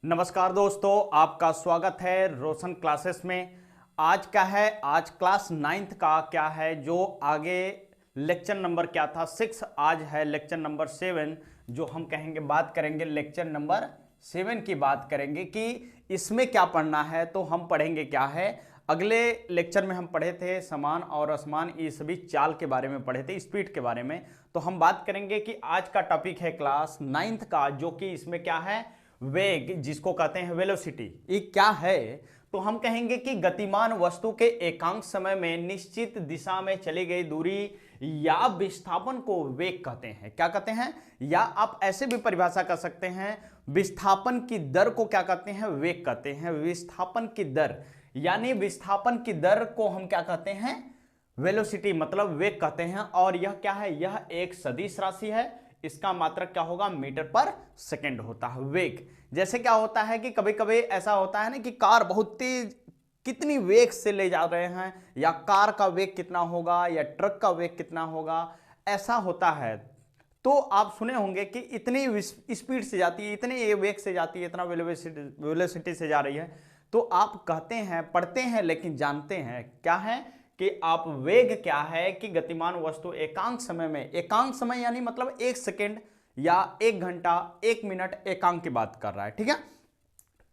नमस्कार दोस्तों, आपका स्वागत है रोशन क्लासेस में। आज का है, आज क्लास 9th का क्या है, जो आगे लेक्चर नंबर क्या था 6, आज है लेक्चर नंबर 7। जो हम कहेंगे, बात करेंगे लेक्चर नंबर 7 की बात करेंगे कि इसमें क्या पढ़ना है। तो हम पढ़ेंगे क्या है, अगले लेक्चर में हम पढ़े थे समान और असमान, ये सभी चाल के बारे में पढ़े थे, स्पीड के बारे में। तो हम बात करेंगे कि आज का टॉपिक है क्लास 9th का, जो कि इसमें क्या है, वेग, जिसको कहते हैं वेलोसिटी। ये क्या है, तो हम कहेंगे कि गतिमान वस्तु के एकांक समय में निश्चित दिशा में चली गई दूरी या विस्थापन को वेग कहते हैं। क्या कहते हैं, या आप ऐसे भी परिभाषा कर सकते हैं, विस्थापन की दर को क्या कहते हैं, वेग कहते हैं। विस्थापन की दर यानी विस्थापन की दर को हम क्या कहते हैं, वेलोसिटी मतलब वेग कहते हैं। और यह क्या है, यह एक सदिश राशि है। इसका मात्रक क्या होगा, मीटर पर सेकंड होता है वेग। जैसे क्या होता है कि कभी कभी ऐसा होता है ना कि कार बहुत तेज, कितनी वेग से ले जा रहे हैं, या कार का वेग कितना होगा, या ट्रक का वेग कितना होगा, ऐसा होता है। तो आप सुने होंगे कि इतनी स्पीड से जाती है, इतने वेग से जाती है, इतना वेलोसिटी से जा रही है। तो आप कहते हैं, पढ़ते हैं, लेकिन जानते हैं क्या है कि आप वेग क्या है कि गतिमान वस्तु एकांक समय में, एकांक समय यानी मतलब 1 सेकेंड या 1 घंटा 1 मिनट एकांक की बात कर रहा है, ठीक है।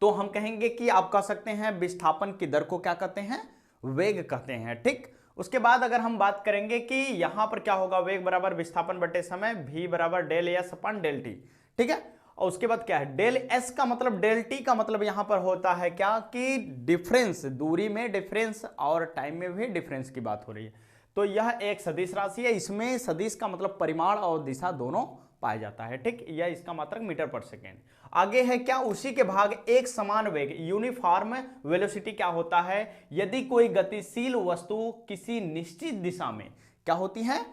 तो हम कहेंगे कि आप कह सकते हैं विस्थापन की दर को क्या कहते हैं, वेग कहते हैं, ठीक। उसके बाद अगर हम बात करेंगे कि यहां पर क्या होगा, वेग बराबर विस्थापन बटे समय, v बराबर del S upon del T, ठीक है। और उसके बाद क्या है, डेल एस का मतलब, डेल टी का मतलब यहां पर होता है क्या कि डिफरेंस, दूरी में डिफरेंस और टाइम में भी डिफरेंस की बात हो रही है। तो यह एक सदिश राशि है, इसमें सदिश का मतलब परिमाण और दिशा दोनों पाया जाता है, ठीक। यह इसका मात्रक मीटर पर सेकेंड। आगे है क्या, उसी के भाग एक समान वेग, यूनिफॉर्म वेलोसिटी क्या होता है, यदि कोई गतिशील वस्तु किसी निश्चित दिशा में, क्या होती है,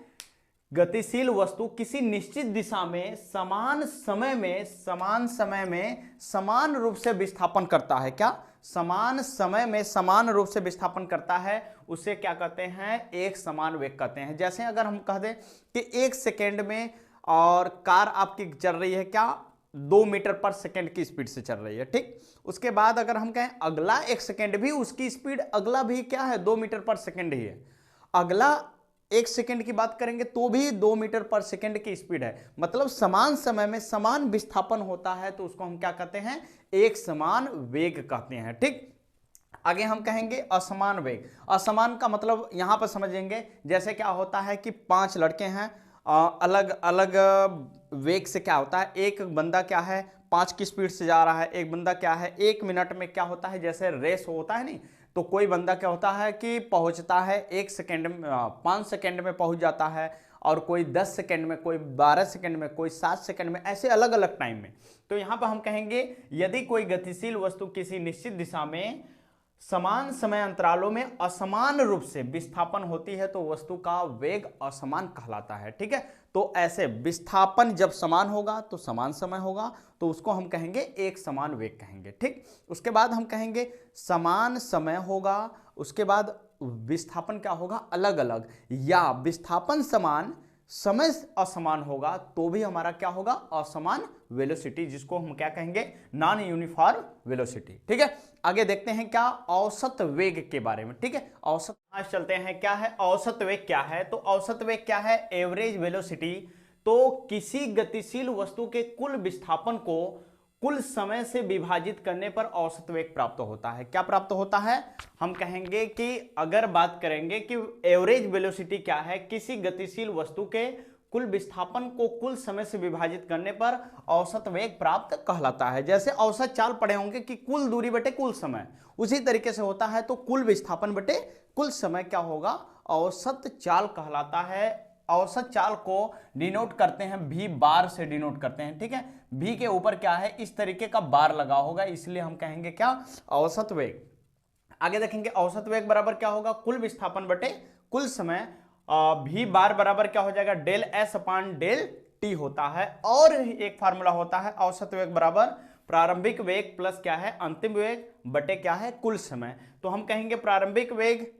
गतिशील वस्तु किसी निश्चित दिशा में समान समय में समान रूप से विस्थापन करता है, क्या, समान समय में समान रूप से विस्थापन करता है, उसे क्या कहते हैं, एक समान वेग कहते हैं। जैसे अगर हम कह दें कि 1 सेकेंड में और कार आपकी चल रही है क्या, 2 मीटर पर सेकेंड की स्पीड से चल रही है, ठीक। उसके बाद अगर हम कहें अगला 1 सेकेंड भी उसकी स्पीड, अगला भी क्या है, 2 मीटर पर सेकेंड ही है। अगला 1 सेकेंड की बात करेंगे तो भी 2 मीटर पर सेकेंड की स्पीड है, मतलब समान समय में समान विस्थापन होता है, तो उसको हम क्या कहते हैं, एक समान वेग कहते हैं, ठीक। आगे हम कहेंगे असमान वेग। असमान का मतलब यहां पर समझेंगे, जैसे क्या होता है कि 5 लड़के हैं, अलग अलग वेग से क्या होता है, एक बंदा क्या है 5 की स्पीड से जा रहा है, एक बंदा क्या है 1 मिनट में क्या होता है, जैसे रेस होता है नहीं, तो कोई बंदा क्या होता है कि पहुंचता है 1 सेकेंड में, 5 सेकेंड में पहुंच जाता है, और कोई 10 सेकेंड में, कोई 12 सेकेंड में, कोई 7 सेकेंड में, ऐसे अलग अलग टाइम में। तो यहां पर हम कहेंगे यदि कोई गतिशील वस्तु किसी निश्चित दिशा में समान समय अंतरालों में असमान रूप से विस्थापन होती है, तो वस्तु का वेग असमान कहलाता है, ठीक है। तो ऐसे विस्थापन जब समान होगा तो समान समय होगा, तो उसको हम कहेंगे एक समान वेग कहेंगे, ठीक। उसके बाद हम कहेंगे समान समय होगा, उसके बाद विस्थापन क्या होगा, अलग अलग, या विस्थापन समान समय असमान होगा तो भी हमारा क्या होगा, असमान वेलोसिटी, जिसको हम क्या कहेंगे, नॉन यूनिफॉर्म वेलोसिटी, ठीक है। आगे देखते हैं क्या, औसत वेग के बारे में, ठीक है। औसत, आज चलते हैं क्या है औसत वेग क्या है। तो औसत वेग क्या है, एवरेज वेलोसिटी। तो किसी गतिशील वस्तु के कुल विस्थापन को कुल समय से विभाजित करने पर औसत वेग प्राप्त होता है। क्या प्राप्त होता है, हम कहेंगे कि अगर बात करेंगे कि एवरेज वेलोसिटी क्या है, किसी गतिशील वस्तु के कुल विस्थापन को कुल समय से विभाजित करने पर औसत वेग प्राप्त कहलाता है। जैसे औसत चाल पढ़े होंगे कि कुल दूरी बटे कुल समय, उसी तरीके से होता है। तो कुल विस्थापन बटे कुल समय क्या होगा, औसत चाल कहलाता है। औसत चाल को डिनोट करते हैं भी बार से डिनोट करते हैं, ठीक है। भी के ऊपर क्या है, इस तरीके का बार लगा होगा, इसलिए हम कहेंगे क्या, औसत वेग। आगे देखेंगे औसत वेग बराबर क्या होगा, कुल विस्थापन बटे कुल समय, भी बार बराबर क्या हो जाएगा, del S upon del T होता है। और एक फार्मूला होता है, औसत वेग बराबर प्रारंभिक वेग प्लस क्या है, अंतिम वेग बटे क्या है, कुल समय। तो हम कहेंगे प्रारंभिक वेग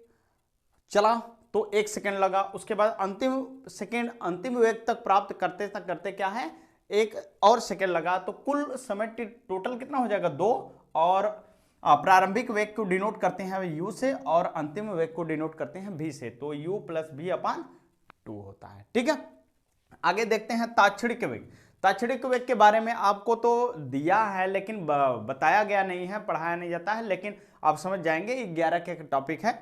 चला तो 1 सेकेंड लगा, उसके बाद अंतिम वेग तक प्राप्त करते क्या है, एक और सेकेंड लगा, तो कुल समय टोटल कितना हो जाएगा 2। और प्रारंभिक वेग को डिनोट करते हैं u से और अंतिम वेग को डिनोट करते हैं v से, तो u प्लस v/2 होता है। ठीक है, आगे देखते हैं ताक्षणिक वेग। ताक्षणिक वेग के बारे में आपको तो दिया है लेकिन बताया गया नहीं है, पढ़ाया नहीं जाता है, लेकिन आप समझ जाएंगे, 11 के टॉपिक है।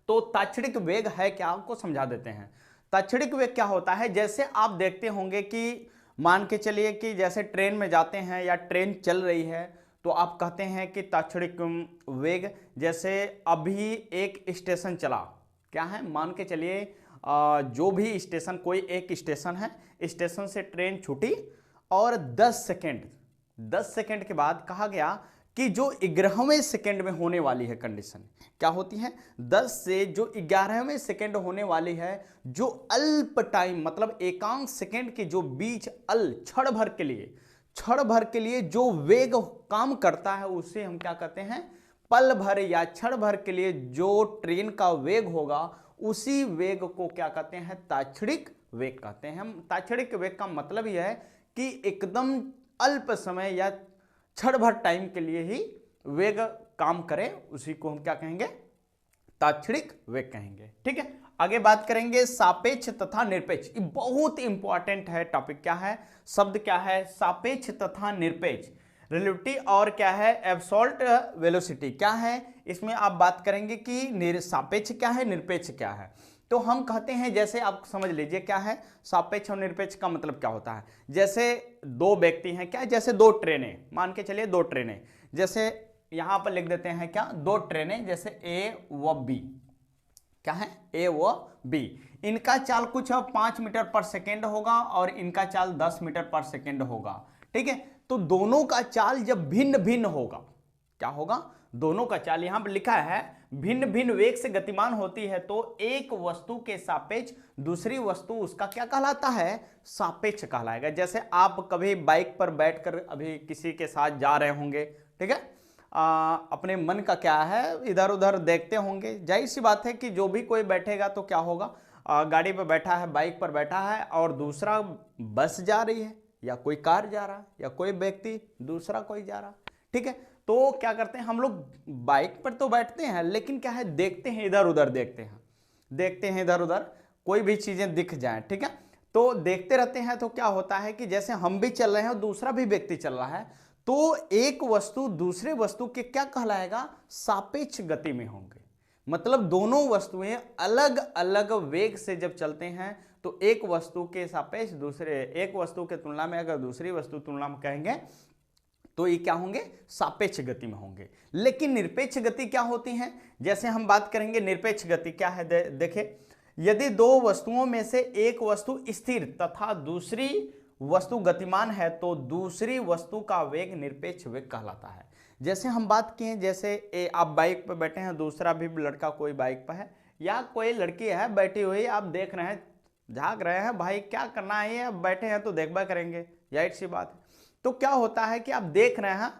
तो ताक्षणिक वेग है क्या, आपको समझा देते हैं। ताक्षणिक वेग क्या होता है, जैसे आप देखते होंगे कि मान के चलिए कि जैसे ट्रेन में जाते हैं या ट्रेन चल रही है, तो आप कहते हैं कि ताक्षणिक वेग, जैसे अभी एक स्टेशन चला, क्या है, मान के चलिए जो भी स्टेशन, कोई एक स्टेशन है, स्टेशन से ट्रेन छूटी और 10 सेकेंड के बाद कहा गया कि जो 11वें सेकेंड में होने वाली है कंडीशन क्या होती है, 10 से जो 11वें सेकेंड होने वाली है, जो अल्प टाइम मतलब एकांश सेकेंड के जो बीच क्षण भर के लिए जो वेग काम करता है, उसे हम क्या कहते हैं, पल भर या क्षण भर के लिए जो ट्रेन का वेग होगा, उसी वेग को क्या कहते हैं, ताक्षणिक वेग कहते हैं। हम ताक्षणिक वेग का मतलब यह है कि एकदम अल्प समय या क्षण भर टाइम के लिए ही वेग काम करे, उसी को हम क्या कहेंगे, ताक्षणिक वेग कहेंगे। ठीक है, आगे बात करेंगे सापेक्ष तथा निरपेक्ष। ये बहुत इंपॉर्टेंट है टॉपिक। क्या है, शब्द क्या है, सापेक्ष तथा निरपेक्ष, रिलेटिविटी और क्या है, एब्सोल्यूट वेलोसिटी क्या है। इसमें आप बात करेंगे कि सापेक्ष क्या है, निरपेक्ष क्या है। तो हम कहते हैं, जैसे आप समझ लीजिए क्या है सापेक्ष और निरपेक्ष का मतलब क्या होता है। जैसे दो व्यक्ति हैं, क्या, जैसे दो ट्रेनें, मान के चलिए दो ट्रेनें, जैसे यहां पर लिख देते हैं क्या, दो ट्रेनें, जैसे ए व बी, क्या है, ए व बी, इनका चाल कुछ 5 मीटर पर सेकेंड होगा और इनका चाल 10 मीटर पर सेकेंड होगा। ठीक है, तो दोनों का चाल जब भिन्न भिन्न होगा, क्या होगा, दोनों का चाल, यहां पर लिखा है भिन्न भिन्न वेग से गतिमान होती है, तो एक वस्तु के सापेक्ष दूसरी वस्तु उसका क्या कहलाता है, सापेक्ष कहलाएगा। जैसे आप कभी बाइक पर बैठकर अभी किसी के साथ जा रहे होंगे, ठीक है, अपने मन का क्या है, इधर उधर देखते होंगे, जाहिर सी बात है कि जो भी कोई बैठेगा तो क्या होगा, गाड़ी पर बैठा है, बाइक पर बैठा है और दूसरा बस जा रही है या कोई कार जा रहा है या कोई व्यक्ति दूसरा कोई जा रहा, ठीक है, तो क्या करते हैं हम लोग, बाइक पर तो बैठते हैं लेकिन क्या है, देखते हैं इधर उधर, देखते हैं इधर उधर, कोई भी चीजें दिख जाएं, ठीक है, तो देखते रहते हैं। तो क्या होता है कि जैसे हम भी चल रहे हैं और दूसरा भी व्यक्ति चल रहा है, तो एक वस्तु दूसरे वस्तु के क्या कहलाएगा, सापेक्ष गति में होंगे। मतलब दोनों वस्तुएं अलग अलग वेग से जब चलते हैं, तो एक वस्तु के सापेक्ष दूसरे, एक वस्तु के तुलना में अगर दूसरी वस्तु तुलना में कहेंगे तो ये क्या होंगे, सापेक्ष गति में होंगे। लेकिन निरपेक्ष गति क्या होती है, जैसे हम बात करेंगे निरपेक्ष गति क्या है, देखिए, यदि दो वस्तुओं में से एक वस्तु स्थिर तथा दूसरी वस्तु गतिमान है, तो दूसरी वस्तु का वेग निरपेक्ष वेग कहलाता है। जैसे हम बात किए, जैसे आप बाइक पर बैठे हैं, दूसरा भी लड़का कोई बाइक पर है या कोई लड़की है बैठी हुई, आप देख रहे हैं, झांक रहे हैं, भाई क्या करना है, अब बैठे हैं तो देखबा करेंगे, जाहिर सी बात है। तो क्या होता है कि आप देख रहे हैं,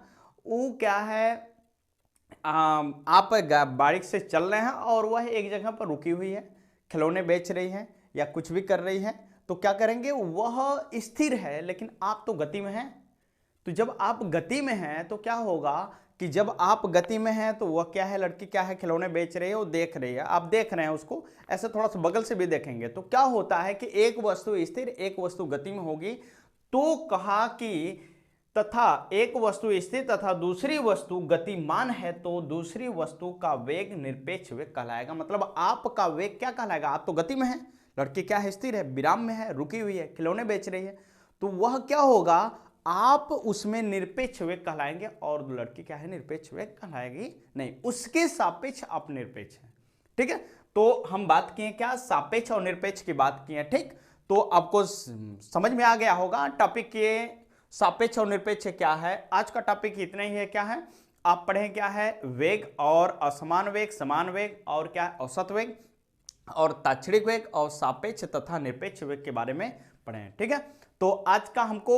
वो क्या है, आप बाइक से चल रहे हैं और वह एक जगह पर रुकी हुई है, खिलौने बेच रही है या कुछ भी कर रही है, तो क्या करेंगे, वह स्थिर है लेकिन आप तो गति में हैं। तो जब आप गति में हैं तो क्या होगा कि जब आप गति में हैं तो वह क्या है, लड़की क्या है, खिलौने बेच रही है, वो देख रही है, आप देख रहे हैं उसको, ऐसे थोड़ा सा बगल से भी देखेंगे, तो क्या होता है कि एक वस्तु स्थिर एक वस्तु गति में होगी। तो कहा कि तथा एक वस्तु स्थिर तथा दूसरी वस्तु गतिमान है, तो दूसरी वस्तु का वेग निरपेक्ष वेग कहलाएगा। मतलब आपका वेग क्या कहलाएगा, आप तो गति में है, लड़की क्या है, स्थिर है, विराम में है, रुकी हुई है, खिलौने बेच रही है, तो वह क्या होगा, आप उसमें निरपेक्ष वेग कहलाएंगे और लड़की क्या है, निरपेक्ष वेग कहलाएगी नहीं, उसके सापेक्ष आप निरपेक्ष है। ठीक है, तो हम बात किए क्या, सापेक्ष और निरपेक्ष की बात की है। ठीक, तो आपको समझ में आ गया होगा टॉपिक के सापेक्ष और निरपेक्ष क्या है। आज का टॉपिक इतना ही है। क्या है, आप पढ़ें क्या है, वेग और असमान वेग, समान वेग और क्या है, औसत वेग और ताक्षणिक वेग और सापेक्ष तथा निरपेक्ष वेग के बारे में पढ़ें। ठीक है, तो आज का हमको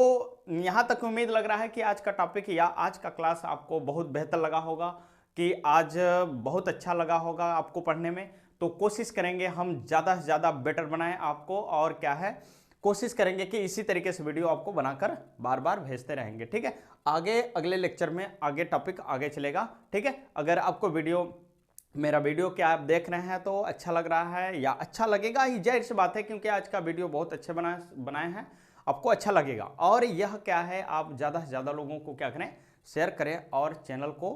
यहाँ तक उम्मीद लग रहा है कि आज का टॉपिक या आज का क्लास आपको बहुत बेहतर लगा होगा, कि आज बहुत अच्छा लगा होगा आपको पढ़ने में। तो कोशिश करेंगे हम ज़्यादा से ज़्यादा बेटर बनाएं आपको, और क्या है, कोशिश करेंगे कि इसी तरीके से वीडियो आपको बनाकर बार बार भेजते रहेंगे। ठीक है, आगे अगले लेक्चर में आगे टॉपिक आगे चलेगा। ठीक है, अगर आपको मेरा वीडियो क्या आप देख रहे हैं तो अच्छा लग रहा है या अच्छा लगेगा ही, जाहिर सी बात है, क्योंकि आज का वीडियो बहुत अच्छे बनाए हैं, आपको अच्छा लगेगा। और यह क्या है, आप ज़्यादा से ज़्यादा लोगों को क्या करें, शेयर करें और चैनल को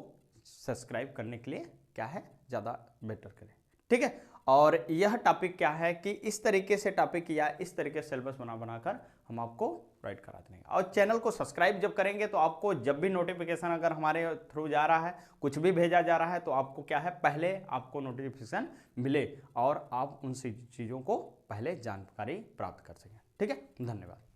सब्सक्राइब करने के लिए क्या है, ज़्यादा बेटर करें। ठीक है, और यह टॉपिक क्या है कि इस तरीके से टॉपिक या इस तरीके से सिलेबस बनाकर हम आपको राइट करा देंगे। और चैनल को सब्सक्राइब जब करेंगे तो आपको जब भी नोटिफिकेशन अगर हमारे थ्रू जा रहा है, कुछ भी भेजा जा रहा है, तो आपको क्या है, पहले आपको नोटिफिकेशन मिले और आप उन चीज़ों को पहले जानकारी प्राप्त कर सकें। ठीक है, धन्यवाद।